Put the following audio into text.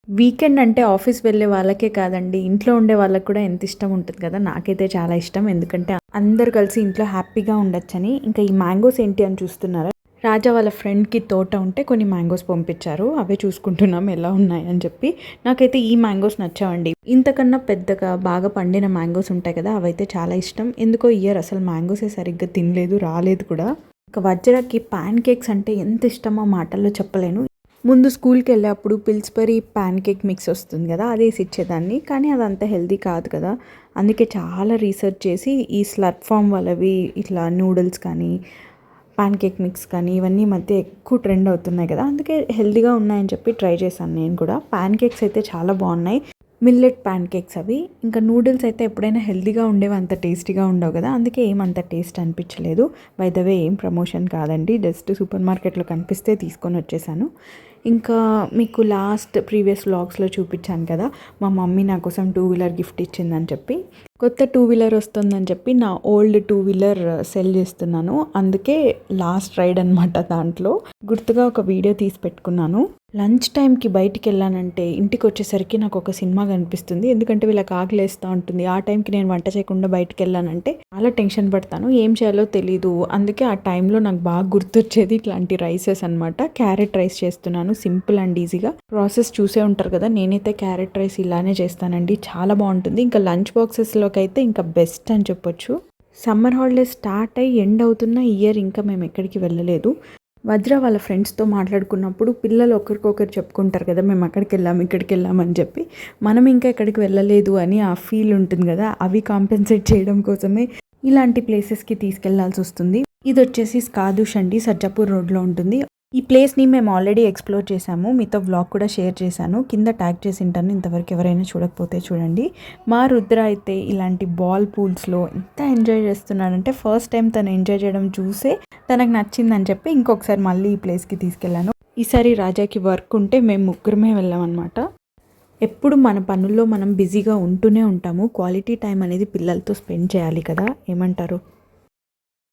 Weekend అంటే office వెళ్ళే వాళ్ళకే కాదండి, ఇంట్లో ఉండే వాళ్ళకి కూడా ఎంత ఇష్టం ఉంటుంది కదా. నాకైతే చాలా ఇష్టం, ఎందుకంటే అందరు కలిసి ఇంట్లో హ్యాపీగా ఉండొచ్చని. ఇంకా ఈ మ్యాంగోస్ ఏంటి అని చూస్తున్నారా, రాజా వాళ్ళ ఫ్రెండ్కి తోట ఉంటే కొన్ని మ్యాంగోస్ పంపించారు, అవే చూసుకుంటున్నాం ఎలా ఉన్నాయని చెప్పి. నాకైతే ఈ మ్యాంగోస్ నచ్చావండి. ఇంతకన్నా పెద్దగా బాగా పండిన మ్యాంగోస్ ఉంటాయి కదా, అవైతే చాలా ఇష్టం. ఎందుకో ఇయర్ అసలు మ్యాంగోసే సరిగ్గా తినలేదు, రాలేదు కూడా. ఇంకా వజ్రకి ప్యాన్ కేక్స్ అంటే ఎంత ఇష్టమో మాటల్లో చెప్పలేను. ముందు స్కూల్కి వెళ్ళేప్పుడు పిల్స్బరీ ప్యాన్ కేక్ మిక్స్ వస్తుంది కదా, అదేసి ఇచ్చేదాన్ని, కానీ అదంత హెల్దీ కాదు కదా. అందుకే చాలా రీసెర్చ్ చేసి ఈ స్లర్ప్ ఫామ్ వాళ్ళవి ఇట్లా నూడిల్స్ కానీ ప్యాన్ కేక్ మిక్స్ కానీ ఇవన్నీ మధ్య ఎక్కువ ట్రెండ్ అవుతున్నాయి కదా, అందుకే హెల్దీగా ఉన్నాయని చెప్పి ట్రై చేశాను నేను కూడా. ప్యాన్ కేక్స్ అయితే చాలా బాగున్నాయి, మిల్లెట్ ప్యాన్ కేక్స్ అవి. ఇంకా నూడిల్స్ అయితే ఎప్పుడైనా హెల్తీగా ఉండేవి అంత టేస్టీగా ఉండవు కదా, అందుకే ఏమంత టేస్ట్ అనిపించలేదు. బై ద వే ఏం ప్రమోషన్ కాదండి, జస్ట్ సూపర్ మార్కెట్లో కనిపిస్తే తీసుకొని వచ్చేసాను. ఇంకా మీకు లాస్ట్ ప్రీవియస్ వ్లాగ్స్లో చూపించాను కదా, మా మమ్మీ నా కోసం 2 వీలర్ గిఫ్ట్ ఇచ్చిందని చెప్పి. కొత్త 2 వీలర్ వస్తుందని చెప్పి నా ఓల్డ్ 2 వీలర్ సెల్ చేస్తున్నాను, అందుకే లాస్ట్ రైడ్ అనమాట. దాంట్లో గుర్తుగా ఒక వీడియో తీసి పెట్టుకున్నాను. లంచ్ టైంకి బయటికి వెళ్ళానంటే ఇంటికి వచ్చేసరికి నాకు ఒక సినిమా కనిపిస్తుంది, ఎందుకంటే వీళ్ళకి ఆకలేస్తూ ఉంటుంది. ఆ టైంకి నేను వంట చేయకుండా బయటికి వెళ్ళానంటే చాలా టెన్షన్ పడతాను, ఏం చేయాలో తెలీదు. అందుకే ఆ టైంలో నాకు బాగా గుర్తొచ్చేది ఇట్లాంటి రైసెస్ అనమాట. క్యారెట్ రైస్ చేస్తున్నాను, సింపుల్ అండ్ ఈజీగా. ప్రాసెస్ చూసే ఉంటారు కదా, నేనైతే క్యారెట్ రైస్ ఇలానే చేస్తానండి, చాలా బాగుంటుంది. ఇంకా లంచ్ బాక్సెస్లోకి అయితే ఇంకా బెస్ట్ అని చెప్పొచ్చు. సమ్మర్ హాలిడేస్ స్టార్ట్ అయ్యి ఎండ్ అవుతున్న ఇయర్ ఇంకా మేము ఎక్కడికి వెళ్ళలేదు. వజ్ర వాళ్ళ ఫ్రెండ్స్తో మాట్లాడుకున్నప్పుడు పిల్లలు ఒకరికొకరు చెప్పుకుంటారు కదా, మేము అక్కడికి వెళ్ళాము ఇక్కడికి వెళ్ళామని చెప్పి. మనం ఇంకా ఎక్కడికి వెళ్ళలేదు అని ఆ ఫీల్ ఉంటుంది కదా, అవి కాంపెన్సేట్ చేయడం కోసమే ఇలాంటి ప్లేసెస్కి తీసుకెళ్లాల్సి వస్తుంది. ఇది వచ్చేసి స్కాదుష్ అండి, సజ్జాపూర్ రోడ్లో ఉంటుంది. ఈ ప్లేస్ని మేము ఆల్రెడీ ఎక్స్ప్లోర్ చేసాము, మీతో వ్లాగ్ కూడా షేర్ చేశాను, కింద ట్యాగ్ చేసి ఉంటాను, ఇంతవరకు ఎవరైనా చూడకపోతే చూడండి. మా రుద్ర అయితే ఇలాంటి బాల్ పూల్స్లో ఎంత ఎంజాయ్ చేస్తున్నాడంటే, ఫస్ట్ టైం తను ఎంజాయ్ చేయడం చూసే తనకు నచ్చిందని చెప్పి ఇంకొకసారి మళ్ళీ ఈ ప్లేస్కి తీసుకెళ్ళాను. ఈసారి రాజాకి వర్క్ ఉంటే మేము ముగ్గురమే వెళ్ళామన్నమాట. ఎప్పుడు మన పనుల్లో మనం బిజీగా ఉంటూనే ఉంటాము, క్వాలిటీ టైం అనేది పిల్లలతో స్పెండ్ చేయాలి కదా, ఏమంటారు?